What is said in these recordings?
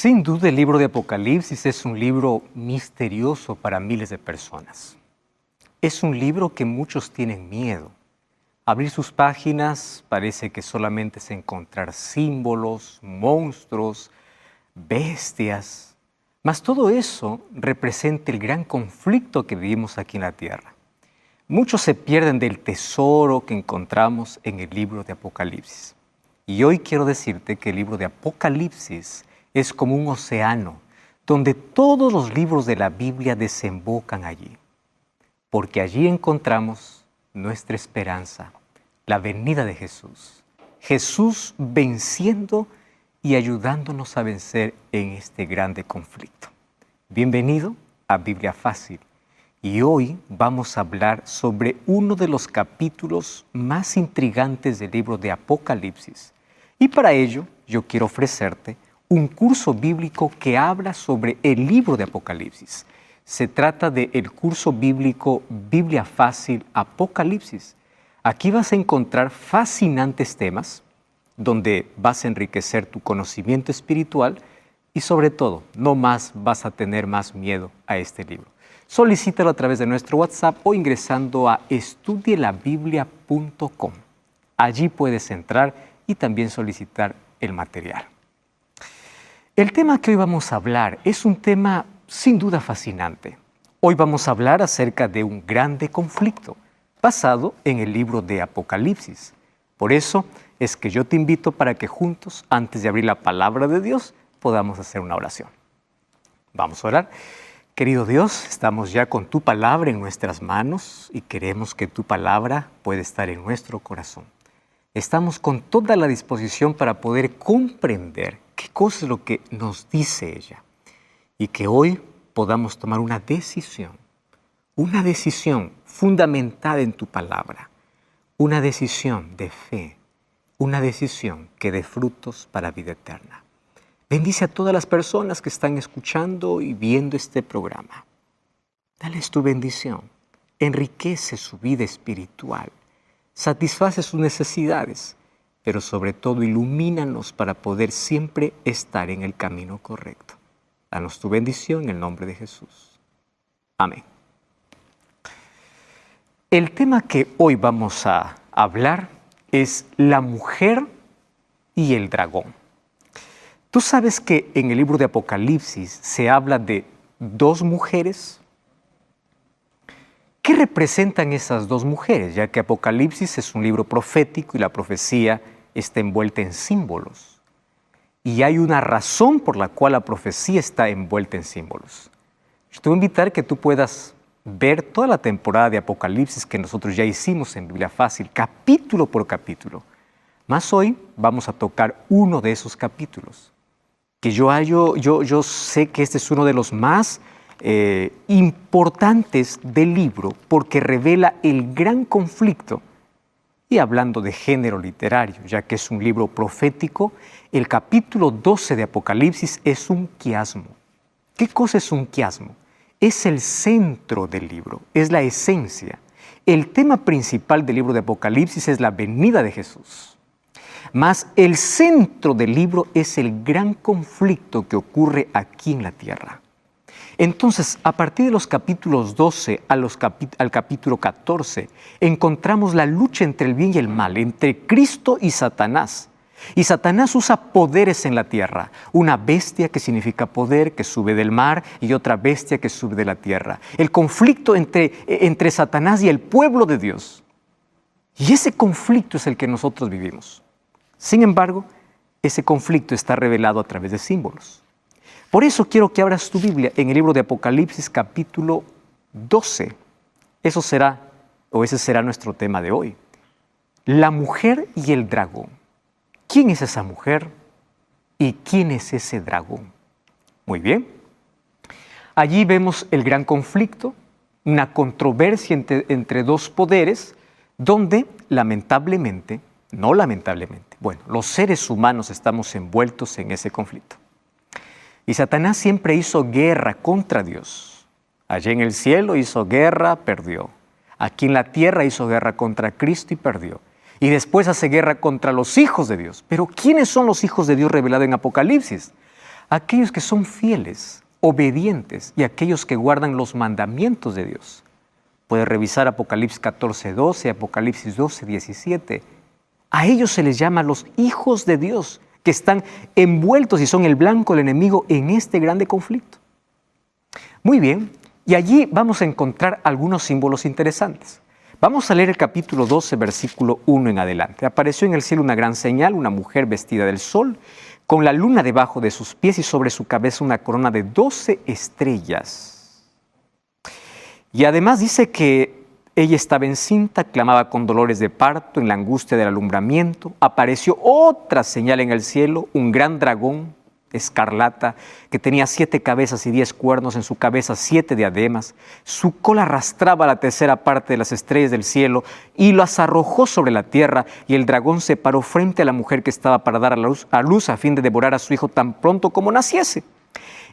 Sin duda el libro de Apocalipsis es un libro misterioso para miles de personas. Es un libro que muchos tienen miedo. Abrir sus páginas parece que solamente es encontrar símbolos, monstruos, bestias. Mas todo eso representa el gran conflicto que vivimos aquí en la tierra. Muchos se pierden del tesoro que encontramos en el libro de Apocalipsis. Y hoy quiero decirte que el libro de Apocalipsis es como un océano donde todos los libros de la Biblia desembocan allí. Porque allí encontramos nuestra esperanza, la venida de Jesús. Jesús venciendo y ayudándonos a vencer en este grande conflicto. Bienvenido a Biblia Fácil. Y hoy vamos a hablar sobre uno de los capítulos más intrigantes del libro de Apocalipsis. Y para ello yo quiero ofrecerte un curso bíblico que habla sobre el libro de Apocalipsis. Se trata del curso bíblico Biblia Fácil Apocalipsis. Aquí vas a encontrar fascinantes temas donde vas a enriquecer tu conocimiento espiritual y sobre todo, no más vas a tener más miedo a este libro. Solicítalo a través de nuestro WhatsApp o ingresando a estudielabiblia.com. Allí puedes entrar y también solicitar el material. El tema que hoy vamos a hablar es un tema sin duda fascinante. Hoy vamos a hablar acerca de un grande conflicto basado en el libro de Apocalipsis. Por eso es que yo te invito para que juntos, antes de abrir la palabra de Dios, podamos hacer una oración. Vamos a orar. Querido Dios, estamos ya con tu palabra en nuestras manos y queremos que tu palabra pueda estar en nuestro corazón. Estamos con toda la disposición para poder comprender qué cosa es lo que nos dice ella y que hoy podamos tomar una decisión fundamentada en tu palabra, una decisión de fe, una decisión que dé frutos para vida eterna. Bendice a todas las personas que están escuchando y viendo este programa. Dales tu bendición, enriquece su vida espiritual, satisface sus necesidades, pero sobre todo ilumínanos para poder siempre estar en el camino correcto. Danos tu bendición en el nombre de Jesús. Amén. El tema que hoy vamos a hablar es la mujer y el dragón. Tú sabes que en el libro de Apocalipsis se habla de dos mujeres. ¿Qué representan esas dos mujeres? Ya que Apocalipsis es un libro profético y la profecía está envuelta en símbolos. Y hay una razón por la cual la profecía está envuelta en símbolos. Yo te voy a invitar que tú puedas ver toda la temporada de Apocalipsis que nosotros ya hicimos en Biblia Fácil, capítulo por capítulo. Más hoy vamos a tocar uno de esos capítulos. Que yo sé que este es uno de los más importantes del libro porque revela el gran conflicto. Y hablando de género literario, ya que es un libro profético, el capítulo 12 de Apocalipsis es un quiasmo. ¿Qué cosa es un quiasmo? Es el centro del libro, es la esencia. El tema principal del libro de Apocalipsis es la venida de Jesús. Mas el centro del libro es el gran conflicto que ocurre aquí en la tierra. Entonces, a partir de los capítulos 12 al capítulo 14, encontramos la lucha entre el bien y el mal, entre Cristo y Satanás. Y Satanás usa poderes en la tierra, una bestia que significa poder, que sube del mar, y otra bestia que sube de la tierra. El conflicto entre Satanás y el pueblo de Dios. Y ese conflicto es el que nosotros vivimos. Sin embargo, ese conflicto está revelado a través de símbolos. Por eso quiero que abras tu Biblia en el libro de Apocalipsis capítulo 12. Ese será nuestro tema de hoy. La mujer y el dragón. ¿Quién es esa mujer y quién es ese dragón? Muy bien. Allí vemos el gran conflicto, una controversia entre dos poderes, donde los seres humanos estamos envueltos en ese conflicto. Y Satanás siempre hizo guerra contra Dios. Allí en el cielo hizo guerra, perdió. Aquí en la tierra hizo guerra contra Cristo y perdió. Y después hace guerra contra los hijos de Dios. Pero ¿quiénes son los hijos de Dios revelados en Apocalipsis? aquellos que son fieles, obedientes y aquellos que guardan los mandamientos de Dios. Puede revisar Apocalipsis 14:12, Apocalipsis 12:17. A ellos se les llama los hijos de Dios, que están envueltos y son el blanco del enemigo en este grande conflicto. Muy bien, y allí vamos a encontrar algunos símbolos interesantes. Vamos a leer el capítulo 12, versículo 1 en adelante. Apareció en el cielo una gran señal, una mujer vestida del sol, con la luna debajo de sus pies y sobre su cabeza una corona de 12 estrellas. Y además dice que ella estaba encinta, clamaba con dolores de parto en la angustia del alumbramiento. Apareció otra señal en el cielo, un gran dragón escarlata que tenía 7 cabezas y 10 cuernos, en su cabeza 7 diademas. Su cola arrastraba la tercera parte de las estrellas del cielo y las arrojó sobre la tierra, y el dragón se paró frente a la mujer que estaba para dar a luz a fin de devorar a su hijo tan pronto como naciese.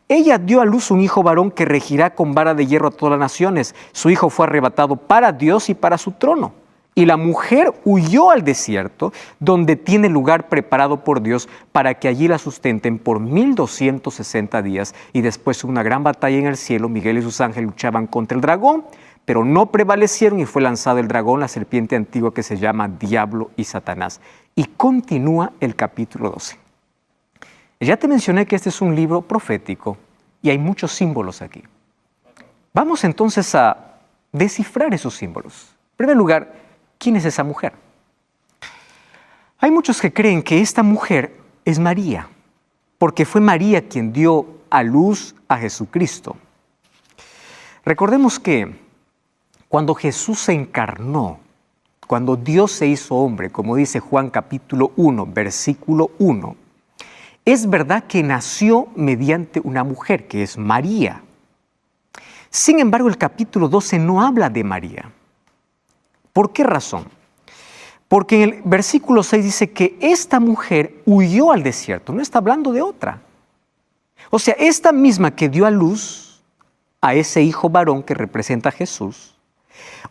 Ella dio a luz un hijo varón que regirá con vara de hierro a todas las naciones. Su hijo fue arrebatado para Dios y para su trono. Y la mujer huyó al desierto, donde tiene lugar preparado por Dios para que allí la sustenten por 1260 días. Y después de una gran batalla en el cielo, Miguel y sus ángeles luchaban contra el dragón, pero no prevalecieron y fue lanzado el dragón, la serpiente antigua que se llama Diablo y Satanás. Y continúa el capítulo 12. Ya te mencioné que este es un libro profético y hay muchos símbolos aquí. Vamos entonces a descifrar esos símbolos. En primer lugar, ¿quién es esa mujer? Hay muchos que creen que esta mujer es María, porque fue María quien dio a luz a Jesucristo. Recordemos que cuando Jesús se encarnó, cuando Dios se hizo hombre, como dice Juan capítulo 1, versículo 1, es verdad que nació mediante una mujer, que es María. Sin embargo, el capítulo 12 no habla de María. ¿Por qué razón? Porque en el versículo 6 dice que esta mujer huyó al desierto, no está hablando de otra. O sea, esta misma que dio a luz a ese hijo varón que representa a Jesús,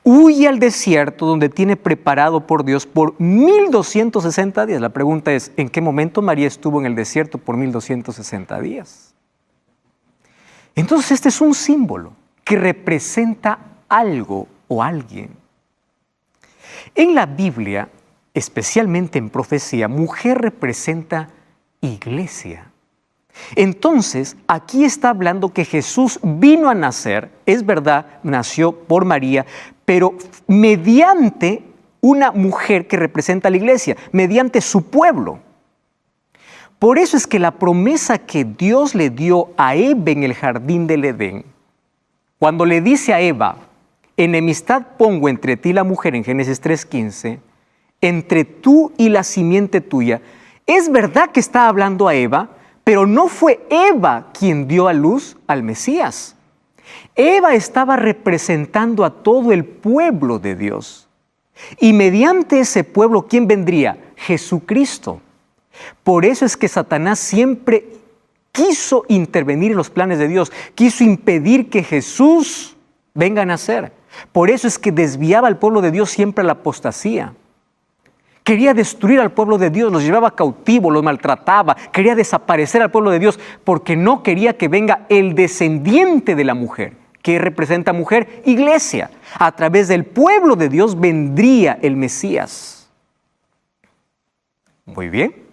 huye al desierto donde tiene preparado por Dios por 1260 días. La pregunta es, ¿en qué momento María estuvo en el desierto por 1260 días? Entonces este es un símbolo que representa algo o alguien. En la Biblia, especialmente en profecía, mujer representa iglesia. Entonces, aquí está hablando que Jesús vino a nacer, es verdad, nació por María, pero mediante una mujer que representa a la iglesia, mediante su pueblo. Por eso es que la promesa que Dios le dio a Eva en el jardín del Edén, cuando le dice a Eva, enemistad pongo entre ti y la mujer en Génesis 3:15, entre tú y la simiente tuya, es verdad que está hablando a Eva, pero no fue Eva quien dio a luz al Mesías. Eva estaba representando a todo el pueblo de Dios. Y mediante ese pueblo, ¿quién vendría? Jesucristo. Por eso es que Satanás siempre quiso intervenir en los planes de Dios, quiso impedir que Jesús venga a nacer. Por eso es que desviaba al pueblo de Dios siempre a la apostasía. Quería destruir al pueblo de Dios, los llevaba cautivos, los maltrataba, quería desaparecer al pueblo de Dios porque no quería que venga el descendiente de la mujer. ¿Qué representa mujer? Iglesia. A través del pueblo de Dios vendría el Mesías. Muy bien.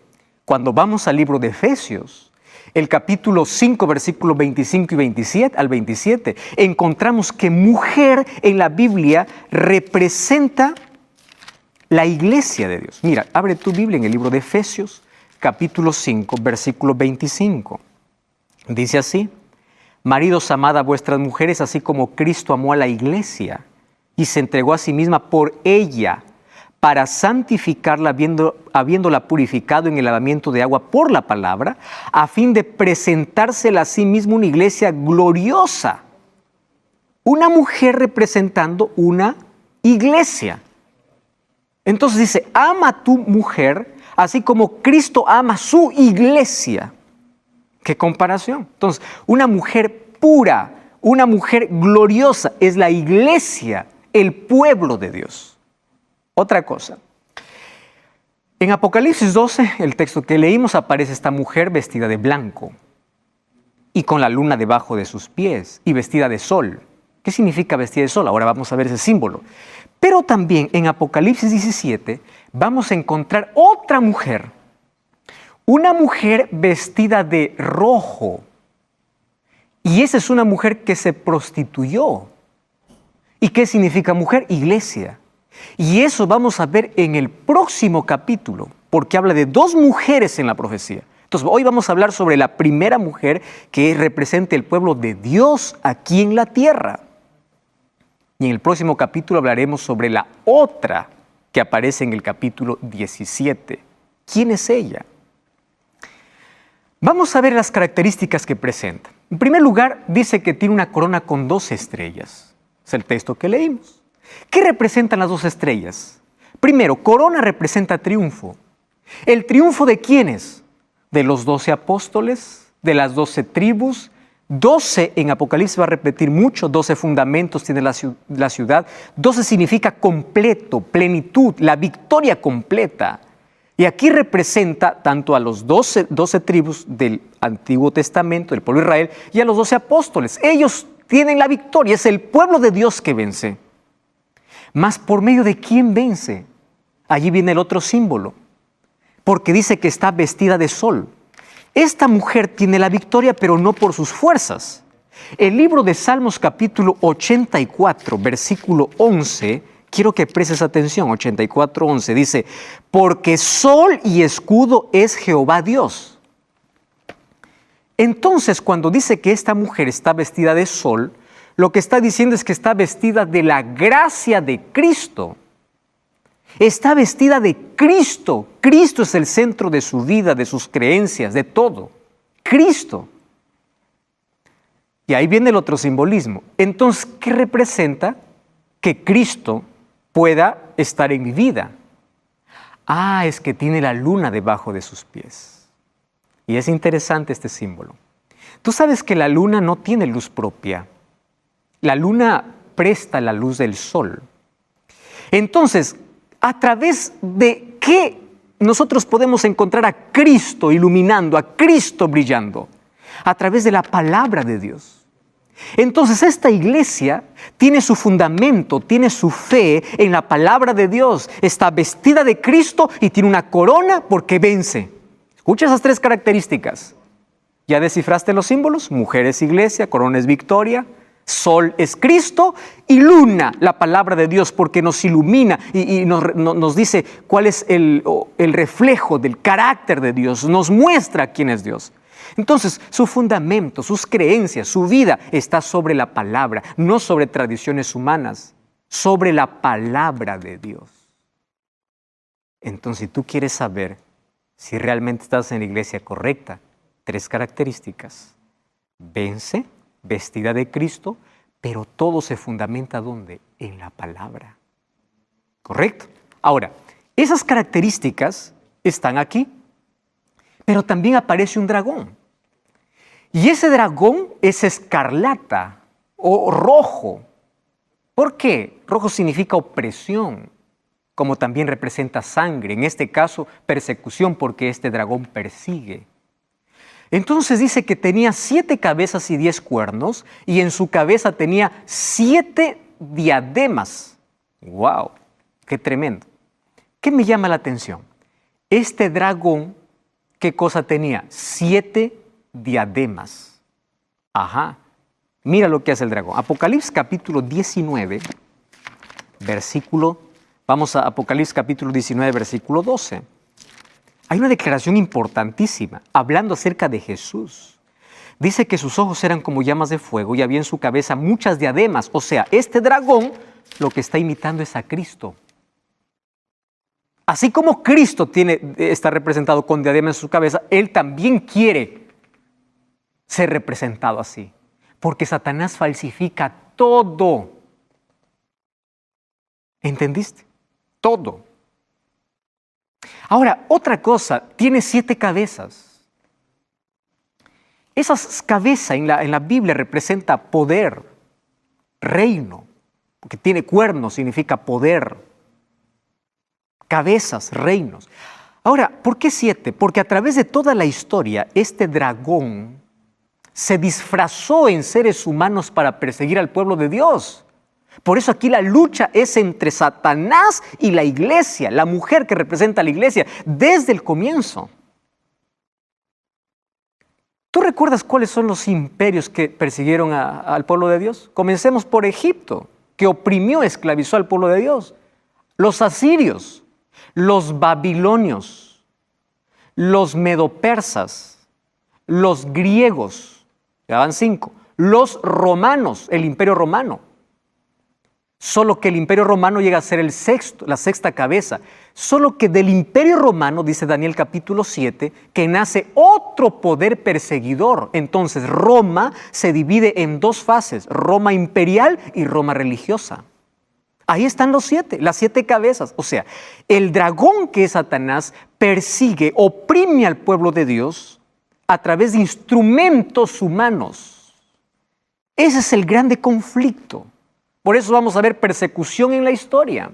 Cuando vamos al libro de Efesios, el capítulo 5, versículos 25 y 27 al 27, encontramos que mujer en la Biblia representa la iglesia de Dios. Mira, abre tu Biblia en el libro de Efesios, capítulo 5, versículo 25. Dice así: maridos, amad a vuestras mujeres, así como Cristo amó a la iglesia y se entregó a sí misma por ella, para santificarla, habiéndola purificado en el lavamiento de agua por la palabra, a fin de presentársela a sí misma una iglesia gloriosa. Una mujer representando una iglesia. Entonces dice, ama a tu mujer, así como Cristo ama su iglesia. ¿Qué comparación? Entonces, una mujer pura, una mujer gloriosa, es la iglesia, el pueblo de Dios. Otra cosa. En Apocalipsis 12, el texto que leímos, aparece esta mujer vestida de blanco. y con la luna debajo de sus pies y vestida de sol. ¿Qué significa vestida de sol? Ahora vamos a ver ese símbolo. Pero también en Apocalipsis 17 vamos a encontrar otra mujer. Una mujer vestida de rojo. Y esa es una mujer que se prostituyó. ¿Y qué significa mujer? Iglesia. Y eso vamos a ver en el próximo capítulo, porque habla de dos mujeres en la profecía. Entonces, hoy vamos a hablar sobre la primera mujer que representa el pueblo de Dios aquí en la tierra. Y en el próximo capítulo hablaremos sobre la otra que aparece en el capítulo 17. ¿Quién es ella? Vamos a ver las características que presenta. En primer lugar, dice que tiene una corona con 12 estrellas. Es el texto que leímos. ¿Qué representan las 2 estrellas? Primero, corona representa triunfo. ¿El triunfo de quiénes? De los 12 apóstoles, de las 12 tribus. 12 en Apocalipsis va a repetir mucho, 12 fundamentos tiene la ciudad. 12 significa completo, plenitud, la victoria completa. Y aquí representa tanto a los 12 tribus del Antiguo Testamento, del pueblo de Israel, y a los 12 apóstoles. Ellos tienen la victoria, es el pueblo de Dios que vence. Mas ¿por medio de quién vence? Allí viene el otro símbolo, porque dice que está vestida de sol. Esta mujer tiene la victoria, pero no por sus fuerzas. El libro de Salmos capítulo 84, versículo 11, quiero que prestes atención, 84, 11, dice, porque sol y escudo es Jehová Dios. Entonces, cuando dice que esta mujer está vestida de sol, lo que está diciendo es que está vestida de la gracia de Cristo. Está vestida de Cristo. Cristo es el centro de su vida, de sus creencias, de todo. Cristo. Y ahí viene el otro simbolismo. Entonces, ¿qué representa? Que Cristo pueda estar en mi vida. Ah, es que tiene la luna debajo de sus pies. Y es interesante este símbolo. Tú sabes que la luna no tiene luz propia. La luna presta la luz del sol. Entonces, ¿a través de qué nosotros podemos encontrar a Cristo iluminando, a Cristo brillando? A través de la palabra de Dios. Entonces esta iglesia tiene su fundamento, tiene su fe en la palabra de Dios. Está vestida de Cristo y tiene una corona porque vence. Escucha esas 3 características. ¿Ya descifraste los símbolos? Mujer es iglesia, corona es victoria. Sol es Cristo y luna, la palabra de Dios, porque nos ilumina y nos dice cuál es el reflejo del carácter de Dios, nos muestra quién es Dios. Entonces, su fundamento, sus creencias, su vida está sobre la palabra, no sobre tradiciones humanas, sobre la palabra de Dios. Entonces, si tú quieres saber si realmente estás en la iglesia correcta, 3 características. Vence, vestida de Cristo, pero todo se fundamenta ¿dónde? En la palabra. ¿Correcto? Ahora, esas características están aquí, pero también aparece un dragón. Y ese dragón es escarlata o rojo. ¿Por qué? Rojo significa opresión, como también representa sangre. En este caso, persecución, porque este dragón persigue. Entonces dice que tenía 7 cabezas y 10 cuernos, y en su cabeza tenía 7 diademas. ¡Wow! ¡Qué tremendo! ¿Qué me llama la atención? Este dragón, ¿qué cosa tenía? 7 diademas. Ajá. Mira lo que hace el dragón. Apocalipsis capítulo 19, vamos a Apocalipsis capítulo 19, versículo 12. Hay una declaración importantísima, hablando acerca de Jesús. Dice que sus ojos eran como llamas de fuego y había en su cabeza muchas diademas. O sea, este dragón lo que está imitando es a Cristo. Así como Cristo está representado con diademas en su cabeza, Él también quiere ser representado así. Porque Satanás falsifica todo. ¿Entendiste? Todo. Ahora, otra cosa, tiene 7 cabezas. Esas cabezas en la Biblia representa poder, reino, porque tiene cuernos, significa poder. Cabezas, reinos. Ahora, ¿por qué 7? Porque a través de toda la historia, este dragón se disfrazó en seres humanos para perseguir al pueblo de Dios. Por eso aquí la lucha es entre Satanás y la iglesia, la mujer que representa a la iglesia, desde el comienzo. ¿Tú recuerdas cuáles son los imperios que persiguieron al pueblo de Dios? Comencemos por Egipto, que oprimió, esclavizó al pueblo de Dios. Los asirios, los babilonios, los medopersas, los griegos, ya van 5, los romanos, el imperio romano. Solo que el imperio romano llega a ser la sexta cabeza. Solo que del imperio romano, dice Daniel capítulo 7, que nace otro poder perseguidor. Entonces Roma se divide en 2 fases, Roma imperial y Roma religiosa. Ahí están las 7 cabezas. O sea, el dragón que es Satanás persigue, oprime al pueblo de Dios a través de instrumentos humanos. Ese es el grande conflicto. Por eso vamos a ver persecución en la historia.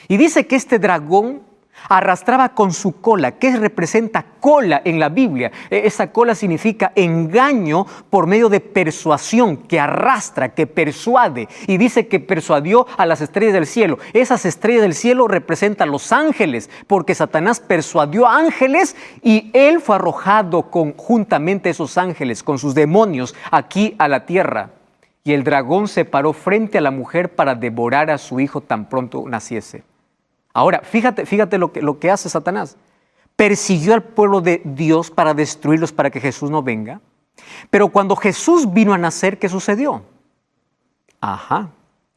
Y dice que este dragón arrastraba con su cola. ¿Qué representa cola en la Biblia? Esa cola significa engaño por medio de persuasión, que arrastra, que persuade. Y dice que persuadió a las estrellas del cielo. Esas estrellas del cielo representan los ángeles, porque Satanás persuadió a ángeles y él fue arrojado juntamente a esos ángeles, con sus demonios, aquí a la tierra. Y el dragón se paró frente a la mujer para devorar a su hijo tan pronto naciese. Ahora, fíjate lo que hace Satanás. Persiguió al pueblo de Dios para destruirlos, para que Jesús no venga. Pero cuando Jesús vino a nacer, ¿qué sucedió?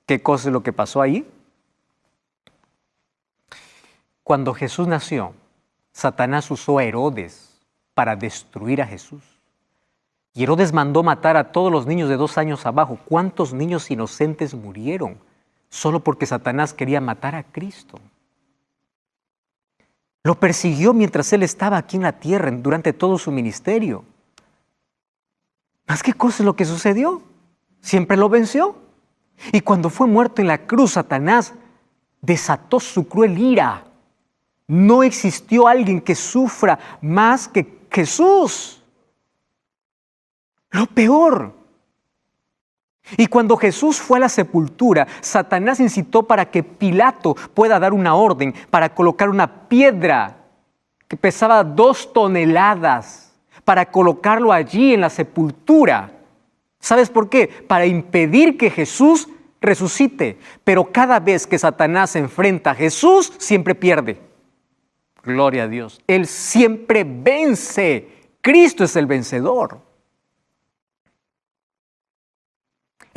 ¿Qué cosa es lo que pasó ahí? Cuando Jesús nació, Satanás usó a Herodes para destruir a Jesús. Y Herodes mandó matar a todos los niños de 2 años abajo. ¿Cuántos niños inocentes murieron? Solo porque Satanás quería matar a Cristo. Lo persiguió mientras él estaba aquí en la tierra, durante todo su ministerio. ¿Más qué cosa es lo que sucedió? Siempre lo venció. Y cuando fue muerto en la cruz, Satanás desató su cruel ira. No existió alguien que sufra más que Jesús. Lo peor. Y cuando Jesús fue a la sepultura, Satanás incitó para que Pilato pueda dar una orden para colocar una piedra que pesaba 2 toneladas, para colocarlo allí en la sepultura. ¿Sabes por qué? Para impedir que Jesús resucite. Pero cada vez que Satanás se enfrenta a Jesús, siempre pierde. Gloria a Dios. Él siempre vence. Cristo es el vencedor.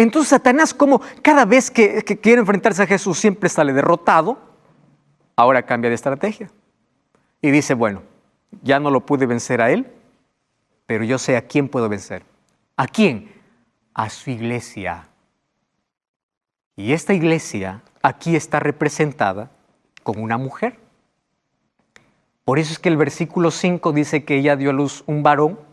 Entonces Satanás, como cada vez que quiere enfrentarse a Jesús, siempre sale derrotado, ahora cambia de estrategia. Y dice, bueno, ya no lo pude vencer a él, pero yo sé a quién puedo vencer. ¿A quién? A su iglesia. Y esta iglesia aquí está representada con una mujer. Por eso es que el versículo 5 dice que ella dio a luz un varón.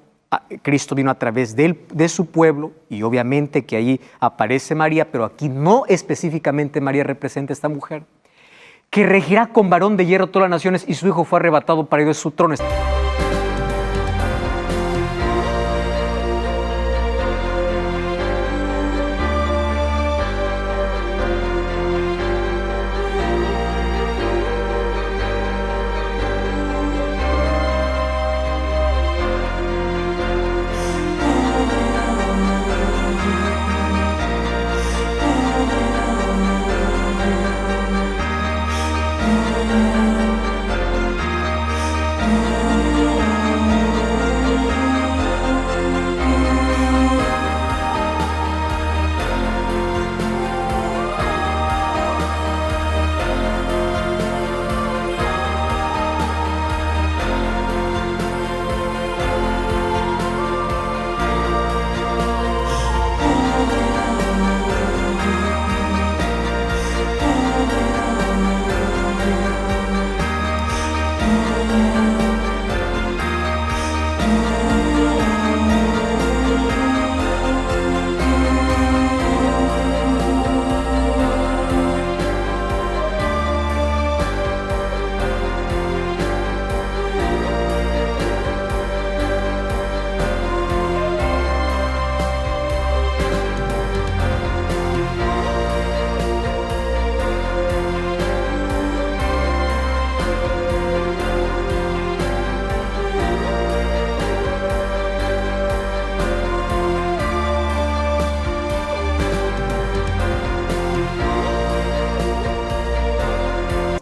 Cristo vino a través de su pueblo, y obviamente que ahí aparece María, pero aquí no específicamente María representa a esta mujer, que regirá con varón de hierro todas las naciones, y su hijo fue arrebatado para ir de su trono.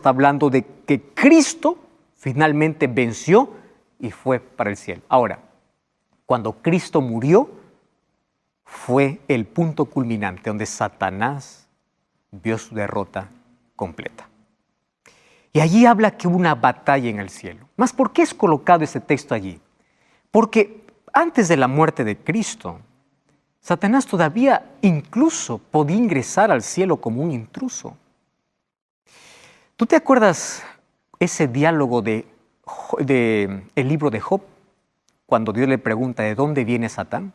está hablando de que Cristo finalmente venció y fue para el cielo. Ahora, cuando Cristo murió, fue el punto culminante donde Satanás vio su derrota completa. Y allí habla que hubo una batalla en el cielo. ¿Mas por qué es colocado ese texto allí? Porque antes de la muerte de Cristo, Satanás todavía incluso podía ingresar al cielo como un intruso. ¿Tú te acuerdas ese diálogo de el libro de Job? Cuando Dios le pregunta ¿de dónde viene Satán?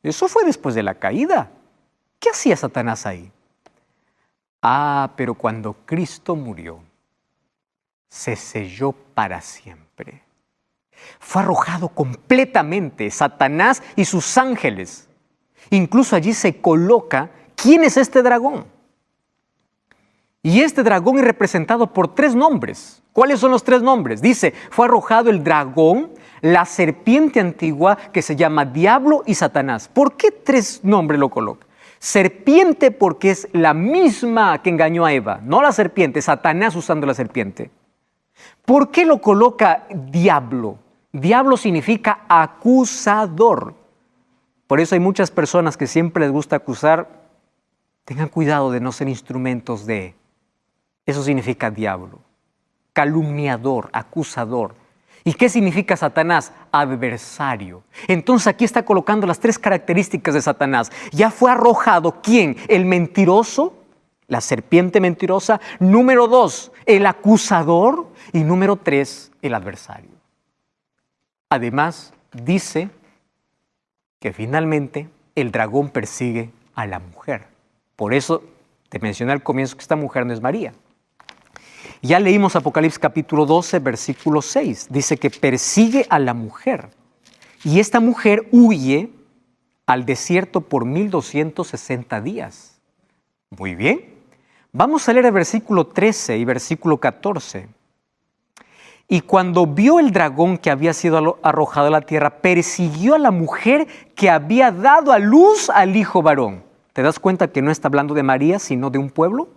Eso fue después de la caída. ¿Qué hacía Satanás ahí? Pero cuando Cristo murió, se selló para siempre. Fue arrojado completamente Satanás y sus ángeles. Incluso allí se coloca quién es este dragón. Y este dragón es representado por 3 nombres. ¿Cuáles son los 3 nombres? Dice, fue arrojado el dragón, la serpiente antigua que se llama Diablo y Satanás. ¿Por qué 3 nombres lo coloca? Serpiente porque es la misma que engañó a Eva, no la serpiente, Satanás usando la serpiente. ¿Por qué lo coloca diablo? Diablo significa acusador. Por eso hay muchas personas que siempre les gusta acusar. Tengan cuidado de no ser instrumentos de... Eso significa diablo. Calumniador, acusador. ¿Y qué significa Satanás? Adversario. Entonces aquí está colocando las 3 características de Satanás. Ya fue arrojado, ¿quién? El mentiroso, la serpiente mentirosa. Número 2, el acusador. Y número 3, el adversario. Además, dice que finalmente el dragón persigue a la mujer. Por eso te mencioné al comienzo que esta mujer no es María. Ya leímos Apocalipsis capítulo 12, versículo 6. Dice que persigue a la mujer. Y esta mujer huye al desierto por 1260 días. Muy bien. Vamos a leer el versículo 13 y versículo 14. Y cuando vio el dragón que había sido arrojado a la tierra, persiguió a la mujer que había dado a luz al hijo varón. ¿Te das cuenta que no está hablando de María, sino de un pueblo?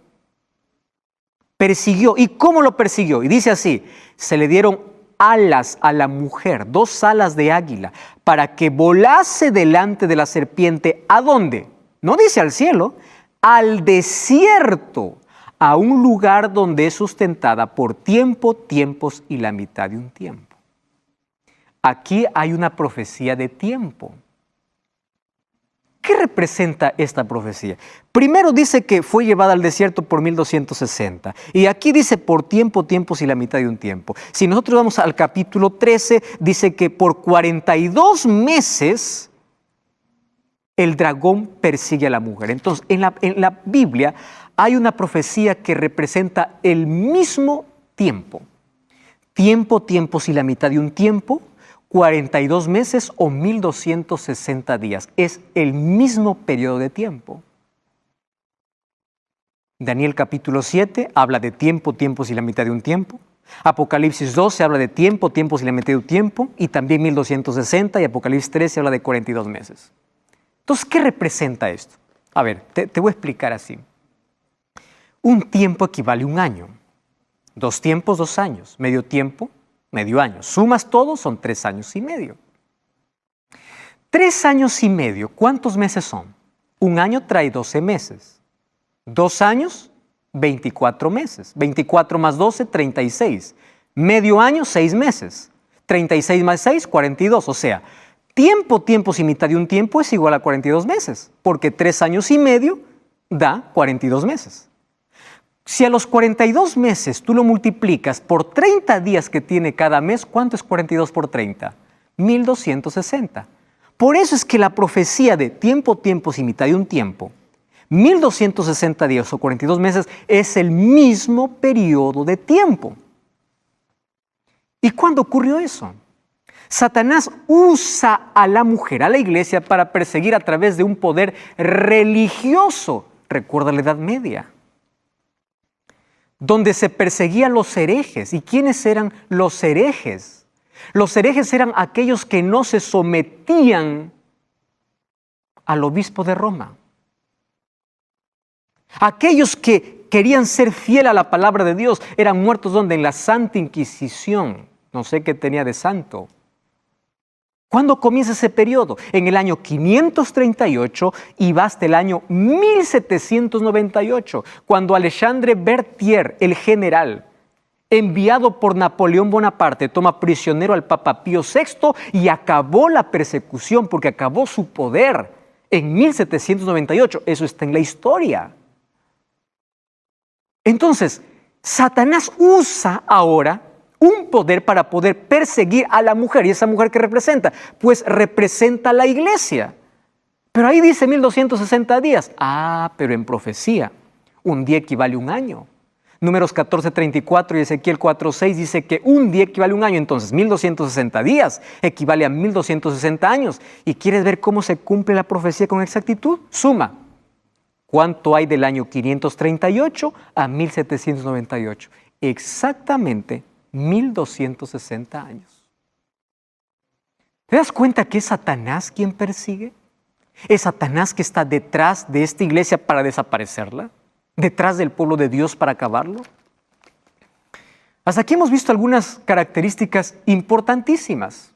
Persiguió. ¿Y cómo lo persiguió? Y dice así, se le dieron alas a la mujer, 2 alas de águila, para que volase delante de la serpiente. ¿A dónde? No dice al cielo, al desierto, a un lugar donde es sustentada por tiempo, tiempos y la mitad de un tiempo. Aquí hay una profecía de tiempo. ¿Qué representa esta profecía? Primero dice que fue llevada al desierto por 1260. Y aquí dice por tiempo, tiempos y la mitad de un tiempo. Si nosotros vamos al capítulo 13, dice que por 42 meses el dragón persigue a la mujer. Entonces, en la Biblia hay una profecía que representa el mismo tiempo. Tiempo, tiempos y la mitad de un tiempo, 42 meses o 1260 días. Es el mismo periodo de tiempo. Daniel capítulo 7 habla de tiempo, tiempos y la mitad de un tiempo. Apocalipsis 12 habla de tiempo, tiempos y la mitad de un tiempo. Y también 1260 y Apocalipsis 13 habla de 42 meses. Entonces, ¿qué representa esto? A ver, te voy a explicar así. Un tiempo equivale a un año. 2 tiempos, 2 años. Medio tiempo, medio año. Sumas todo, son 3 años y medio. 3 años y medio, ¿cuántos meses son? Un año trae 12 meses. 2 años, 24 meses. 24 más 12, 36. Medio año, 6 meses. 36 más 6, 42. O sea, tiempo, tiempos y mitad de un tiempo es igual a 42 meses. Porque 3 años y medio da 42 meses. Si a los 42 meses tú lo multiplicas por 30 días que tiene cada mes, ¿cuánto es 42 por 30? 1260. Por eso es que la profecía de tiempo, tiempos y mitad de un tiempo, 1260 días o 42 meses, es el mismo periodo de tiempo. ¿Y cuándo ocurrió eso? Satanás usa a la mujer, a la iglesia, para perseguir a través de un poder religioso. Recuerda la Edad Media, donde se perseguían los herejes. ¿Y quiénes eran los herejes? Los herejes eran aquellos que no se sometían al obispo de Roma. Aquellos que querían ser fieles a la palabra de Dios eran muertos ¿dónde? En la Santa Inquisición. No sé qué tenía de santo. ¿Cuándo comienza ese periodo? En el año 538 y va hasta el año 1798, cuando Alexandre Berthier, el general, enviado por Napoleón Bonaparte, toma prisionero al Papa Pío VI y acabó la persecución porque acabó su poder en 1798. Eso está en la historia. Entonces, Satanás usa ahora un poder para poder perseguir a la mujer. ¿Y esa mujer qué representa? Pues representa a la iglesia. Pero ahí dice 1260 días. Pero en profecía, un día equivale a un año. Números 14:34 y Ezequiel 4:6 dice que un día equivale a un año. Entonces, 1260 días equivale a 1260 años. ¿Y quieres ver cómo se cumple la profecía con exactitud? Suma. ¿Cuánto hay del año 538 a 1798? Exactamente 1260 años. ¿Te das cuenta que es Satanás quien persigue? ¿Es Satanás que está detrás de esta iglesia para desaparecerla? ¿Detrás del pueblo de Dios para acabarlo? Hasta aquí hemos visto algunas características importantísimas.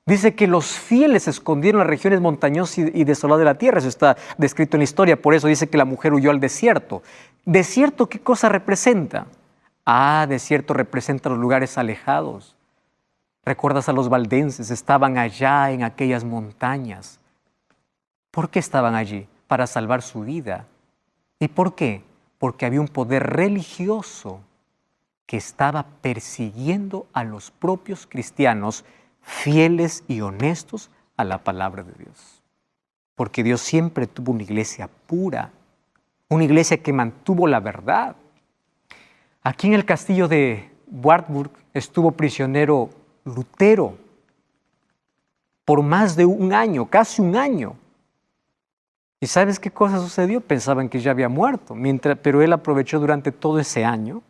Dice que los fieles se escondieron en las regiones montañosas y desoladas de la tierra. Eso está descrito en la historia. Por eso dice que la mujer huyó al desierto. ¿Desierto qué cosa representa? Desierto representa los lugares alejados. ¿Recuerdas a los valdenses? Estaban allá en aquellas montañas. ¿Por qué estaban allí? Para salvar su vida. ¿Y por qué? Porque había un poder religioso que estaba persiguiendo a los propios cristianos fieles y honestos a la palabra de Dios. Porque Dios siempre tuvo una iglesia pura, una iglesia que mantuvo la verdad. Aquí en el castillo de Wartburg estuvo prisionero Lutero por más de un año, casi un año. ¿Y sabes qué cosa sucedió? Pensaban que ya había muerto, pero él aprovechó durante todo ese año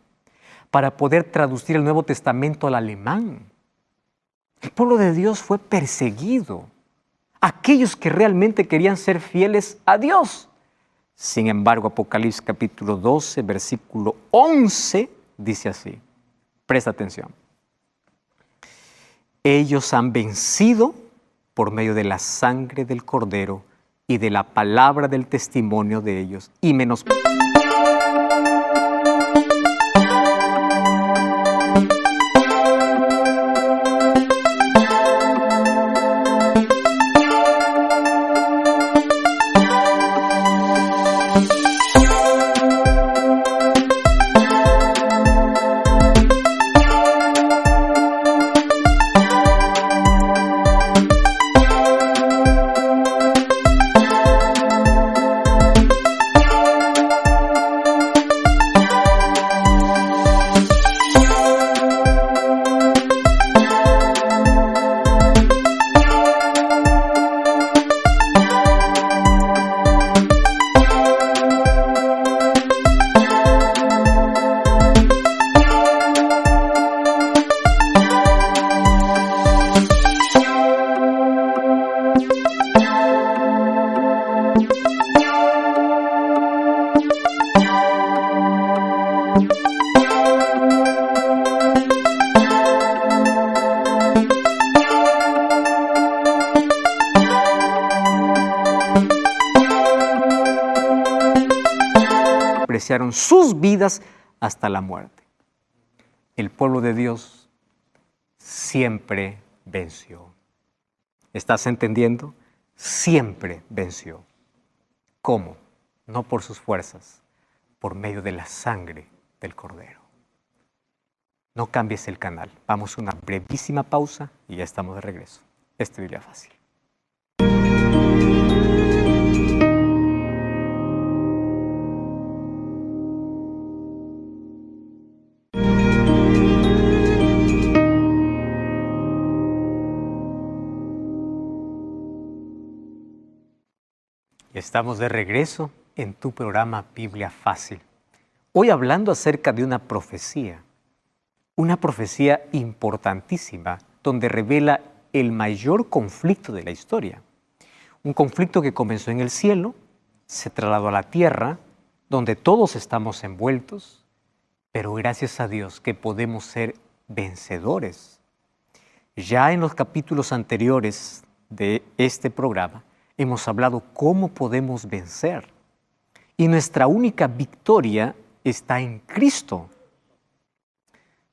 para poder traducir el Nuevo Testamento al alemán. El pueblo de Dios fue perseguido. Aquellos que realmente querían ser fieles a Dios. Sin embargo, Apocalipsis capítulo 12, versículo 11, dice así. Presta atención. Ellos han vencido por medio de la sangre del Cordero y de la palabra del testimonio de ellos. Y apreciaron sus vidas hasta la muerte. El pueblo de Dios siempre venció. ¿Estás entendiendo? Siempre venció. ¿Cómo? No por sus fuerzas, por medio de la sangre del Cordero. No cambies el canal. Vamos a una brevísima pausa y ya estamos de regreso. Esto Biblia Fácil. Estamos de regreso en tu programa Biblia Fácil. Hoy hablando acerca de una profecía importantísima donde revela el mayor conflicto de la historia. Un conflicto que comenzó en el cielo, se trasladó a la tierra donde todos estamos envueltos, pero gracias a Dios que podemos ser vencedores. Ya en los capítulos anteriores de este programa hemos hablado cómo podemos vencer. Y nuestra única victoria está en Cristo.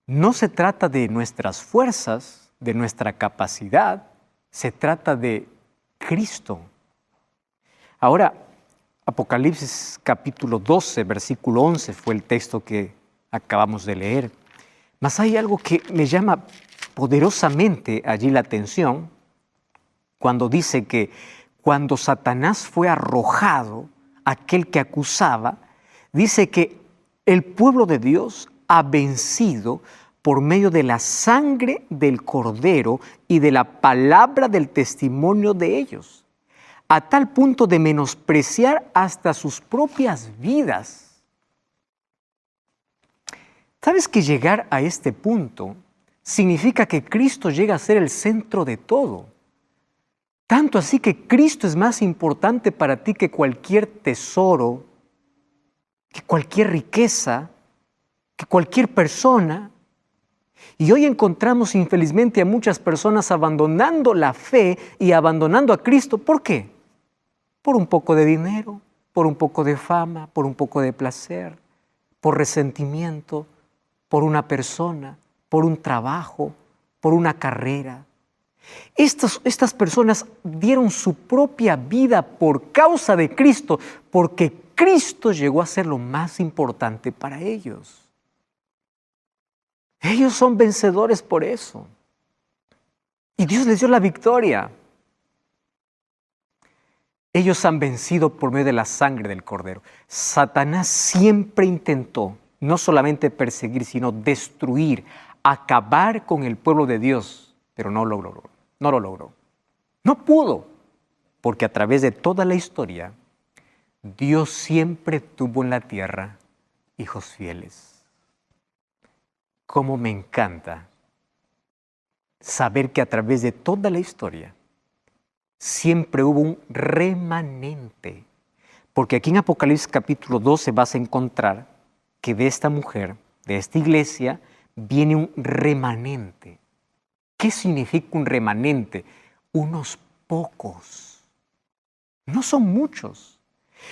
No se trata de nuestras fuerzas, de nuestra capacidad, se trata de Cristo. Ahora, Apocalipsis capítulo 12, versículo 11 fue el texto que acabamos de leer. Mas hay algo que me llama poderosamente allí la atención cuando dice que cuando Satanás fue arrojado, aquel que acusaba, dice que el pueblo de Dios ha vencido por medio de la sangre del Cordero y de la palabra del testimonio de ellos, a tal punto de menospreciar hasta sus propias vidas. ¿Sabes que llegar a este punto significa que Cristo llega a ser el centro de todo? Tanto así que Cristo es más importante para ti que cualquier tesoro, que cualquier riqueza, que cualquier persona. Y hoy encontramos infelizmente a muchas personas abandonando la fe y abandonando a Cristo. ¿Por qué? Por un poco de dinero, por un poco de fama, por un poco de placer, por resentimiento, por una persona, por un trabajo, por una carrera. Estas personas dieron su propia vida por causa de Cristo, porque Cristo llegó a ser lo más importante para ellos. Ellos son vencedores por eso. Y Dios les dio la victoria. Ellos han vencido por medio de la sangre del Cordero. Satanás siempre intentó no solamente perseguir, sino destruir, acabar con el pueblo de Dios, pero no lo logró. No pudo, porque a través de toda la historia, Dios siempre tuvo en la tierra hijos fieles. Cómo me encanta saber que a través de toda la historia siempre hubo un remanente. Porque aquí en Apocalipsis capítulo 12 vas a encontrar que de esta mujer, de esta iglesia, viene un remanente. ¿Qué significa un remanente? Unos pocos. No son muchos.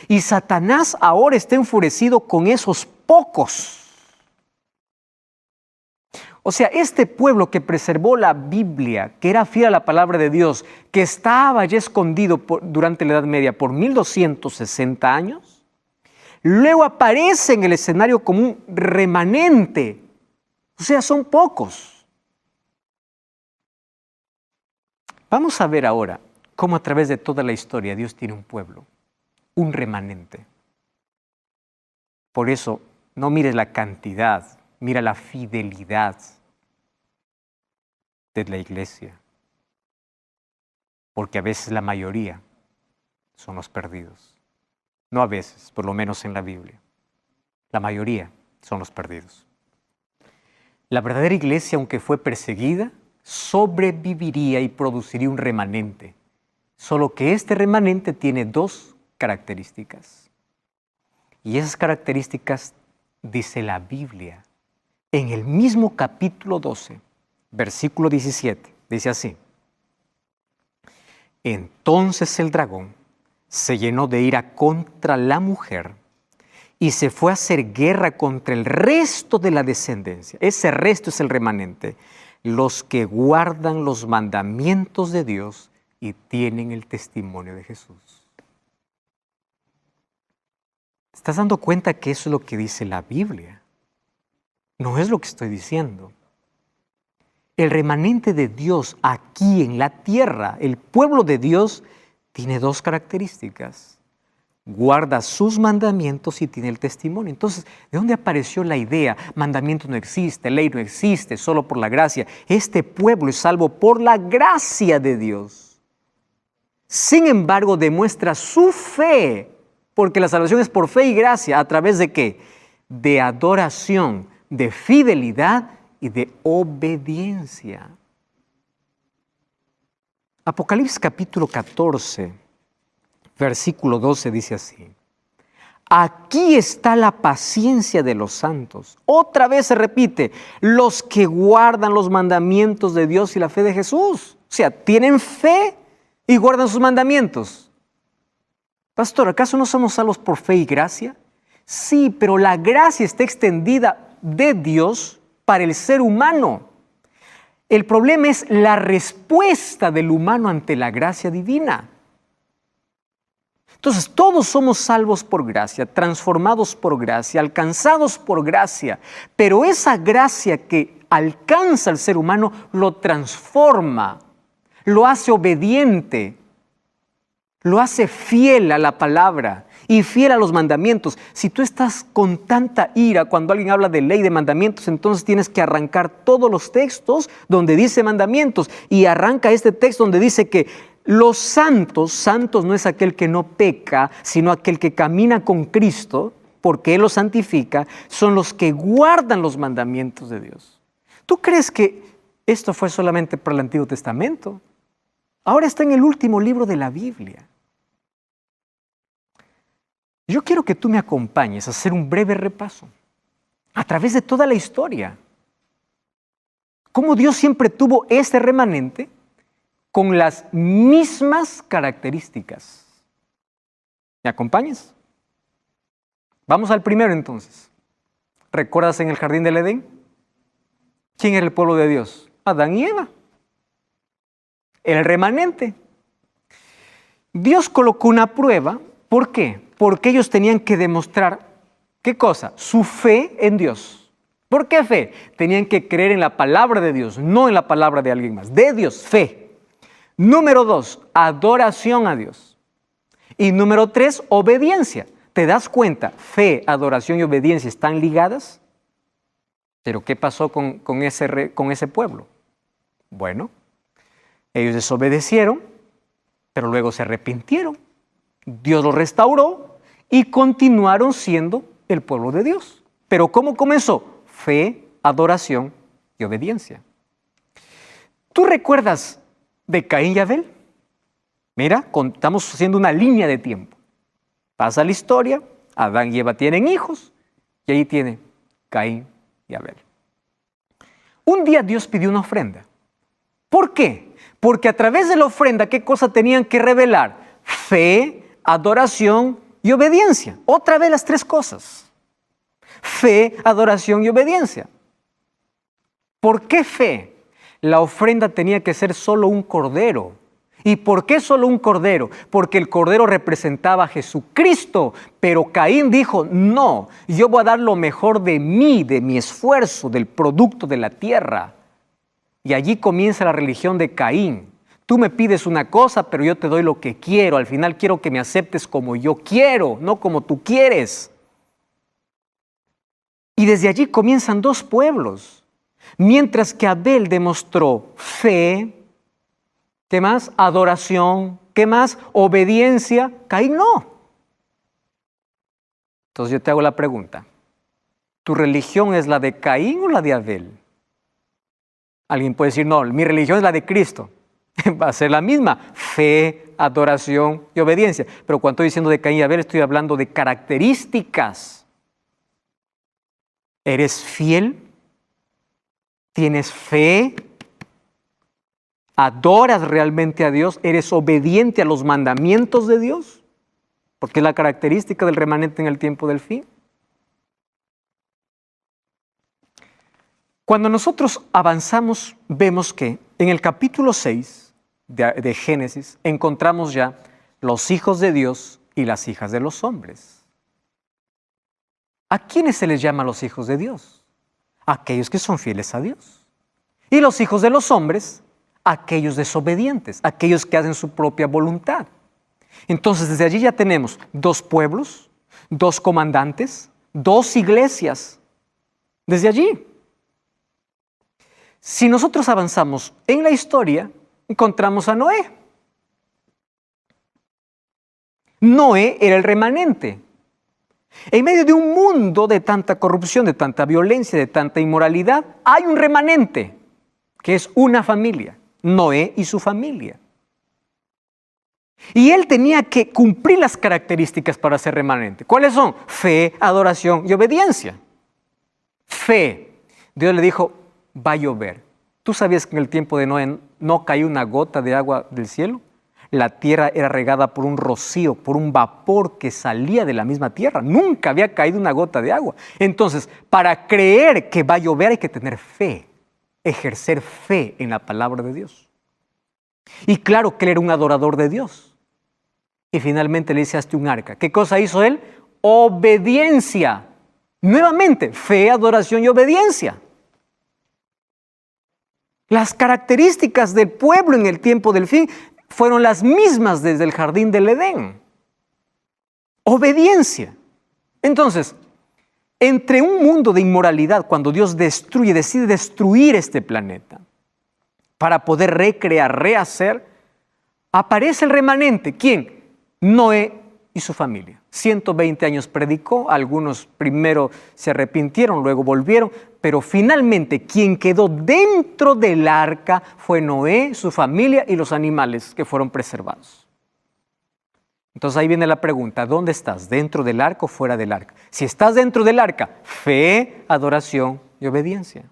Y Satanás ahora está enfurecido con esos pocos. O sea, este pueblo que preservó la Biblia, que era fiel a la palabra de Dios, que estaba ya escondido durante la Edad Media por 1260 años, luego aparece en el escenario como un remanente. O sea, son pocos. Vamos a ver ahora cómo a través de toda la historia Dios tiene un pueblo, un remanente. Por eso, no mires la cantidad, mira la fidelidad de la iglesia. Porque a veces la mayoría son los perdidos. No a veces, por lo menos en la Biblia. La mayoría son los perdidos. La verdadera iglesia, aunque fue perseguida, sobreviviría y produciría un remanente. Solo que este remanente tiene dos características. Y esas características dice la Biblia. En el mismo capítulo 12, versículo 17, dice así: Entonces el dragón se llenó de ira contra la mujer y se fue a hacer guerra contra el resto de la descendencia. Ese resto es el remanente. Los que guardan los mandamientos de Dios y tienen el testimonio de Jesús. ¿Te estás dando cuenta que eso es lo que dice la Biblia? No es lo que estoy diciendo. El remanente de Dios aquí en la tierra, el pueblo de Dios, tiene dos características. Guarda sus mandamientos y tiene el testimonio. Entonces, ¿de dónde apareció la idea? Mandamiento no existe, ley no existe, solo por la gracia. Este pueblo es salvo por la gracia de Dios. Sin embargo, demuestra su fe, porque la salvación es por fe y gracia. ¿A través de qué? De adoración, de fidelidad y de obediencia. Apocalipsis capítulo 14, versículo 12 dice así: Aquí está la paciencia de los santos. Otra vez se repite, los que guardan los mandamientos de Dios y la fe de Jesús. O sea, tienen fe y guardan sus mandamientos. Pastor, ¿acaso no somos salvos por fe y gracia? Sí, pero la gracia está extendida de Dios para el ser humano. El problema es la respuesta del humano ante la gracia divina. Entonces, todos somos salvos por gracia, transformados por gracia, alcanzados por gracia, pero esa gracia que alcanza al ser humano lo transforma, lo hace obediente, lo hace fiel a la palabra y fiel a los mandamientos. Si tú estás con tanta ira cuando alguien habla de ley, de mandamientos, entonces tienes que arrancar todos los textos donde dice mandamientos y arranca este texto donde dice que los santos no es aquel que no peca, sino aquel que camina con Cristo, porque Él los santifica, son los que guardan los mandamientos de Dios. ¿Tú crees que esto fue solamente para el Antiguo Testamento? Ahora está en el último libro de la Biblia. Yo quiero que tú me acompañes a hacer un breve repaso a través de toda la historia. Cómo Dios siempre tuvo este remanente con las mismas características. ¿Me acompañas? Vamos al primero entonces. ¿Recuerdas en el jardín del Edén? ¿Quién era el pueblo de Dios? Adán y Eva. El remanente. Dios colocó una prueba. ¿Por qué? Porque ellos tenían que demostrar, ¿qué cosa? Su fe en Dios. ¿Por qué fe? Tenían que creer en la palabra de Dios, no en la palabra de alguien más. De Dios, fe. Número 2, adoración a Dios. Y número 3, obediencia. ¿Te das cuenta? Fe, adoración y obediencia están ligadas. ¿Pero qué pasó con ese pueblo? Bueno, ellos desobedecieron, pero luego se arrepintieron. Dios los restauró y continuaron siendo el pueblo de Dios. ¿Pero cómo comenzó? Fe, adoración y obediencia. ¿Tú recuerdas de Caín y Abel? Mira, estamos haciendo una línea de tiempo. Pasa la historia, Adán y Eva tienen hijos y ahí tiene Caín y Abel. Un día Dios pidió una ofrenda. ¿Por qué? Porque a través de la ofrenda, ¿qué cosa tenían que revelar? Fe, adoración y obediencia. Otra vez las tres cosas. Fe, adoración y obediencia. ¿Por qué fe? La ofrenda tenía que ser solo un cordero. ¿Y por qué solo un cordero? Porque el cordero representaba a Jesucristo. Pero Caín dijo, no, yo voy a dar lo mejor de mí, de mi esfuerzo, del producto de la tierra. Y allí comienza la religión de Caín. Tú me pides una cosa, pero yo te doy lo que quiero. Al final quiero que me aceptes como yo quiero, no como tú quieres. Y desde allí comienzan dos pueblos. Mientras que Abel demostró fe, ¿qué más? Adoración, ¿qué más? Obediencia, Caín no. Entonces yo te hago la pregunta, ¿tu religión es la de Caín o la de Abel? Alguien puede decir, no, mi religión es la de Cristo. Va a ser la misma, fe, adoración y obediencia. Pero cuando estoy diciendo de Caín y Abel, estoy hablando de características. ¿Eres fiel? ¿Tienes fe? ¿Adoras realmente a Dios? ¿Eres obediente a los mandamientos de Dios? Porque es la característica del remanente en el tiempo del fin. Cuando nosotros avanzamos, vemos que en el capítulo 6 de Génesis encontramos ya los hijos de Dios y las hijas de los hombres. ¿A quiénes se les llama los hijos de Dios? Aquellos que son fieles a Dios. Y los hijos de los hombres, aquellos desobedientes, aquellos que hacen su propia voluntad. Entonces, desde allí ya tenemos dos pueblos, dos comandantes, dos iglesias. Desde allí. Si nosotros avanzamos en la historia, encontramos a Noé. Noé era el remanente. En medio de un mundo de tanta corrupción, de tanta violencia, de tanta inmoralidad, hay un remanente, que es una familia, Noé y su familia. Y él tenía que cumplir las características para ser remanente. ¿Cuáles son? Fe, adoración y obediencia. Fe. Dios le dijo, va a llover. ¿Tú sabías que en el tiempo de Noé no cayó una gota de agua del cielo? La tierra era regada por un rocío, por un vapor que salía de la misma tierra. Nunca había caído una gota de agua. Entonces, para creer que va a llover hay que tener fe, ejercer fe en la palabra de Dios. Y claro que él era un adorador de Dios. Y finalmente le dice, hazte un arca. ¿Qué cosa hizo él? Obediencia. Nuevamente, fe, adoración y obediencia. Las características del pueblo en el tiempo del fin fueron las mismas desde el jardín del Edén. Obediencia. Entonces, entre un mundo de inmoralidad, cuando Dios decide destruir este planeta, para poder recrear, rehacer, aparece el remanente. ¿Quién? Noé y su familia. 120 años predicó, algunos primero se arrepintieron, luego volvieron, pero finalmente quien quedó dentro del arca fue Noé, su familia y los animales que fueron preservados. Entonces ahí viene la pregunta, ¿dónde estás? ¿Dentro del arca o fuera del arca? Si estás dentro del arca, fe, adoración y obediencia.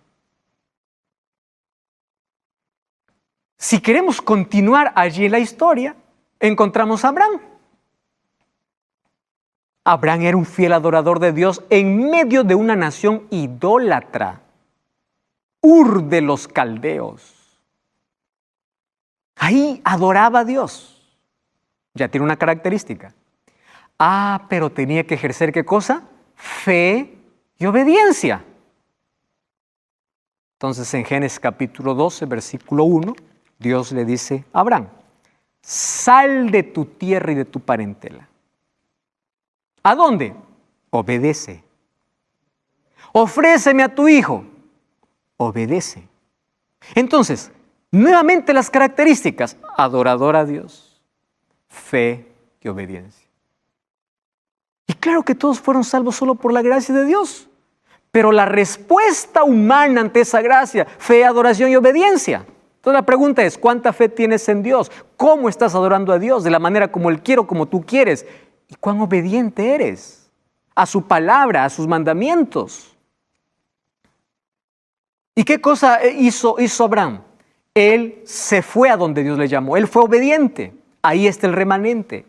Si queremos continuar allí en la historia, encontramos a Abraham. Abraham era un fiel adorador de Dios en medio de una nación idólatra, Ur de los Caldeos. Ahí adoraba a Dios. Ya tiene una característica. Pero tenía que ejercer ¿qué cosa? Fe y obediencia. Entonces en Génesis capítulo 12, versículo 1, Dios le dice a Abraham, sal de tu tierra y de tu parentela. ¿A dónde? Obedece. Ofréceme a tu hijo. Obedece. Entonces, nuevamente las características, adorador a Dios, fe y obediencia. Y claro que todos fueron salvos solo por la gracia de Dios, pero la respuesta humana ante esa gracia, fe, adoración y obediencia. Entonces la pregunta es, ¿cuánta fe tienes en Dios? ¿Cómo estás adorando a Dios? ¿De la manera como Él quiere o como tú quieres? ¿Y cuán obediente eres a su palabra, a sus mandamientos? ¿Y qué cosa hizo Abraham? Él se fue a donde Dios le llamó. Él fue obediente. Ahí está el remanente.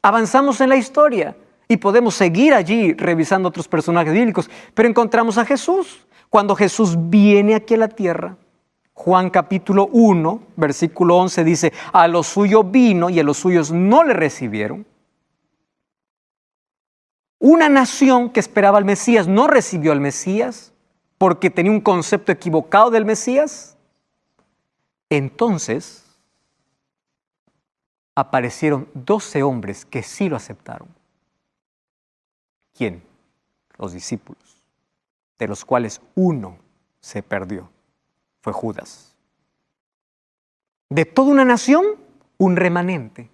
Avanzamos en la historia y podemos seguir allí revisando otros personajes bíblicos, pero encontramos a Jesús. Cuando Jesús viene aquí a la tierra, Juan capítulo 1, versículo 11 dice, a los suyos vino y a los suyos no le recibieron. Una nación que esperaba al Mesías no recibió al Mesías porque tenía un concepto equivocado del Mesías. Entonces aparecieron 12 hombres que sí lo aceptaron. ¿Quién? Los discípulos, de los cuales uno se perdió. Fue Judas. De toda una nación, un remanente.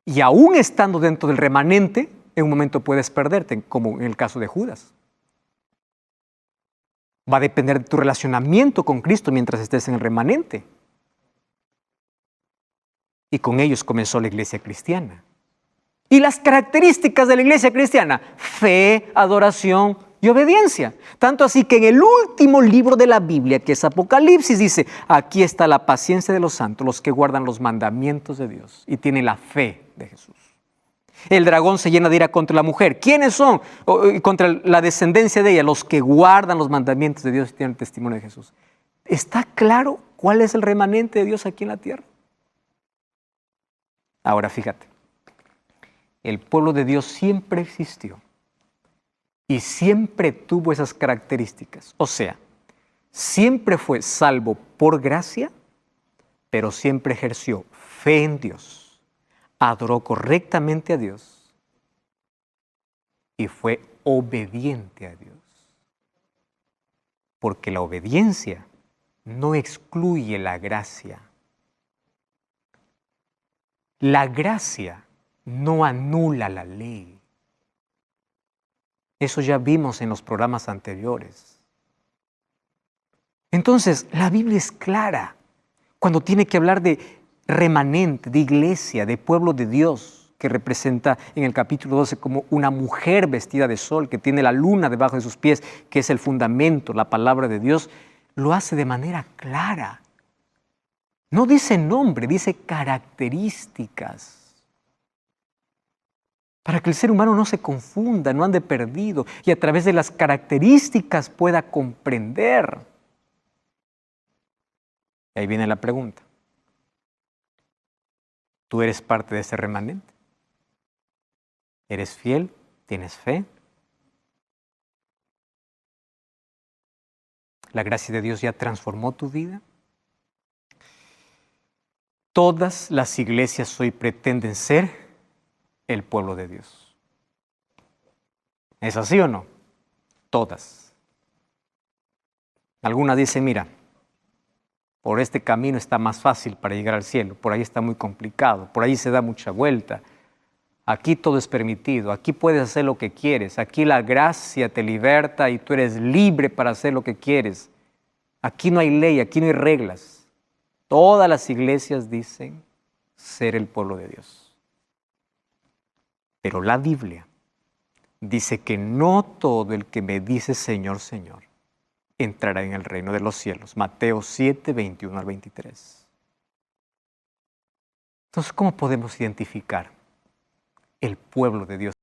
Y aún estando dentro del remanente, en un momento puedes perderte, como en el caso de Judas. Va a depender de tu relacionamiento con Cristo mientras estés en el remanente. Y con ellos comenzó la iglesia cristiana. Y las características de la iglesia cristiana, fe, adoración y obediencia. Tanto así que en el último libro de la Biblia, que es Apocalipsis, dice, aquí está la paciencia de los santos, los que guardan los mandamientos de Dios y tienen la fe de Jesús. El dragón se llena de ira contra la mujer. ¿Quiénes son? Contra la descendencia de ella, los que guardan los mandamientos de Dios y tienen el testimonio de Jesús. ¿Está claro cuál es el remanente de Dios aquí en la tierra? Ahora fíjate, el pueblo de Dios siempre existió y siempre tuvo esas características. O sea, siempre fue salvo por gracia, pero siempre ejerció fe en Dios, adoró correctamente a Dios y fue obediente a Dios. Porque la obediencia no excluye la gracia. La gracia no anula la ley. Eso ya vimos en los programas anteriores. Entonces, la Biblia es clara. Cuando tiene que hablar de remanente, de iglesia, de pueblo de Dios, que representa en el capítulo 12 como una mujer vestida de sol, que tiene la luna debajo de sus pies, que es el fundamento, la palabra de Dios, lo hace de manera clara. No dice nombre, dice características. Para que el ser humano no se confunda, no ande perdido y a través de las características pueda comprender. Y ahí viene la pregunta. ¿Tú eres parte de ese remanente? ¿Eres fiel? ¿Tienes fe? ¿La gracia de Dios ya transformó tu vida? Todas las iglesias hoy pretenden ser el pueblo de Dios. ¿Es así o no? Todas. Algunas dicen, mira, por este camino está más fácil para llegar al cielo, por ahí está muy complicado, por ahí se da mucha vuelta. Aquí todo es permitido, aquí puedes hacer lo que quieres, aquí la gracia te liberta y tú eres libre para hacer lo que quieres. Aquí no hay ley, aquí no hay reglas. Todas las iglesias dicen ser el pueblo de Dios. Pero la Biblia dice que no todo el que me dice Señor, Señor, entrará en el reino de los cielos. Mateo 7, 21 al 23. Entonces, ¿cómo podemos identificar el pueblo de Dios?